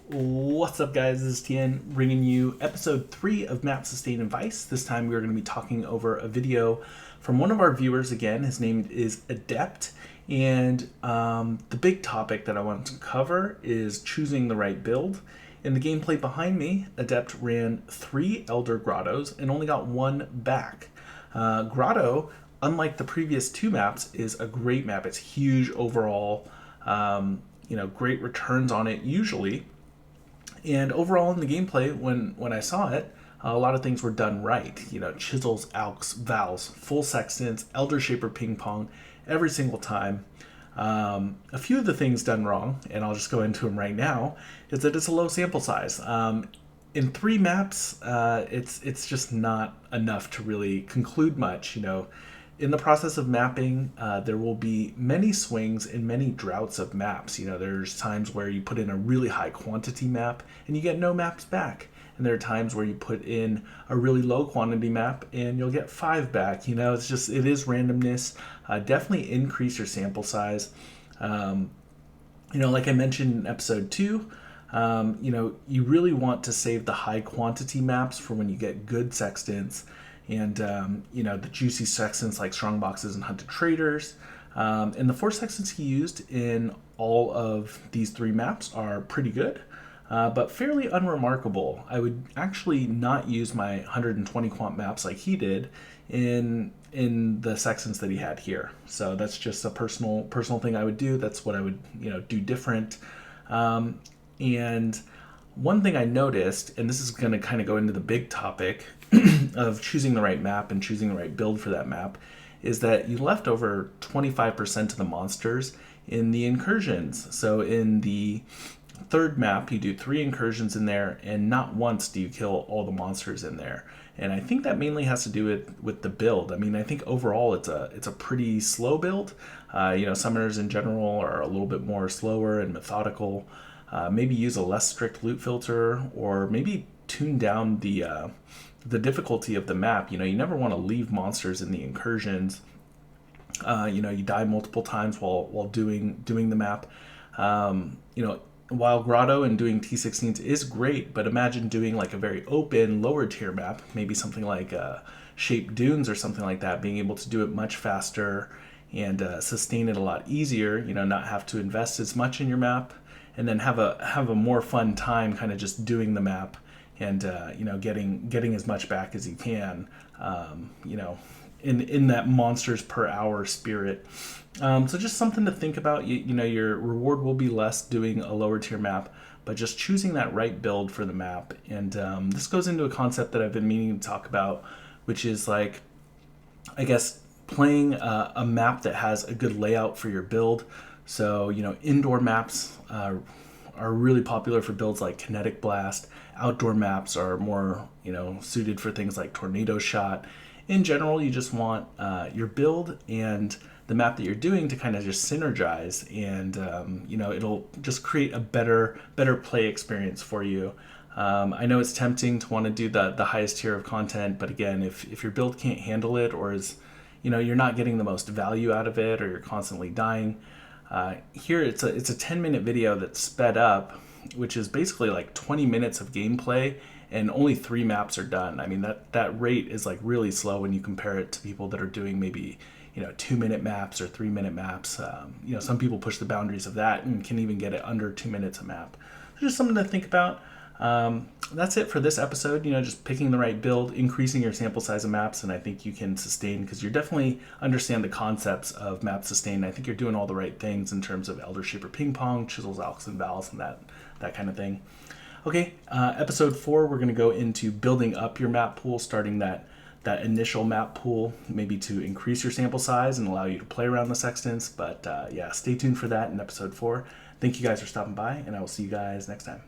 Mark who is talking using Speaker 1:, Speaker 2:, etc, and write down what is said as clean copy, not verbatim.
Speaker 1: What's up, guys? This is Tien bringing you episode 3 of Map Sustain and Vice. This time we're going to be talking over a video from one of our viewers again. His name is Adept, and the big topic that I want to cover is choosing the right build. In the gameplay behind me, Adept ran 3 Elder Grottos and only got 1 back. Grotto, unlike the previous 2 maps, is a great map. It's huge overall, great returns on it usually. And overall in the gameplay, when I saw it, a lot of things were done right. Chisels, alks, vals, full sextants, elder shaper ping pong, every single time. A few of the things done wrong, and I'll just go into them right now, is that it's a low sample size. In 3 maps, it's just not enough to really conclude much. In the process of mapping, there will be many swings and many droughts of maps. There's times where you put in a really high quantity map and you get no maps back. And there are times where you put in a really low quantity map and you'll get 5 back. It is randomness. Definitely increase your sample size. Like I mentioned in episode 2, you really want to save the high quantity maps for when you get good sextants. And, the juicy sextants like Strongboxes and Hunted Traders. And the 4 sextants he used in all of these 3 maps are pretty good, but fairly unremarkable. I would actually not use my 120 quant maps like he did in the sextants that he had here. So that's just a personal thing I would do. That's what I would, do different. And one thing I noticed, and this is going to kind of go into the big topic of choosing the right map and choosing the right build for that map, is that you left over 25% of the monsters in the incursions. So in the 3rd map, you do 3 incursions in there, and not once do you kill all the monsters in there. And I think that mainly has to do with the build. I mean, I think overall it's a pretty slow build. Summoners in general are a little bit more slower and methodical. Maybe use a less strict loot filter, or maybe tune down the difficulty of the map. You never want to leave monsters in the incursions. You die multiple times while doing the map. While Grotto and doing T16s is great, but imagine doing like a very open lower tier map, maybe something like Shaped Dunes or something like that, being able to do it much faster and sustain it a lot easier. Not have to invest as much in your map, and then have a more fun time kind of just doing the map and getting as much back as you can, in that monsters per hour spirit. So just something to think about. Your reward will be less doing a lower tier map, but just choosing that right build for the map. And this goes into a concept that I've been meaning to talk about, which is like, I guess, playing a map that has a good layout for your build. So, indoor maps are really popular for builds like Kinetic Blast. Outdoor maps are more, suited for things like Tornado Shot. In general, you just want your build and the map that you're doing to kind of just synergize, and it'll just create a better play experience for you. I know it's tempting to want to do the highest tier of content, but again, if your build can't handle it, or is, you're not getting the most value out of it, or you're constantly dying, here it's a 10-minute video that's sped up, which is basically like 20 minutes of gameplay, and only 3 maps are done. I mean, that rate is like really slow when you compare it to people that are doing maybe 2-minute maps or 3-minute maps. Some people push the boundaries of that and can even get it under 2 minutes a map. So just something to think about. That's it for this episode. Just picking the right build, increasing your sample size of maps, and I think you can sustain, because you definitely understand the concepts of map sustain. I think you're doing all the right things in terms of Elder Shaper Ping Pong, Chisels, Alks, and Vals, and that kind of thing. Okay, episode 4, we're going to go into building up your map pool, starting that initial map pool, maybe to increase your sample size and allow you to play around the sextants. But stay tuned for that in episode 4. Thank you guys for stopping by, and I will see you guys next time.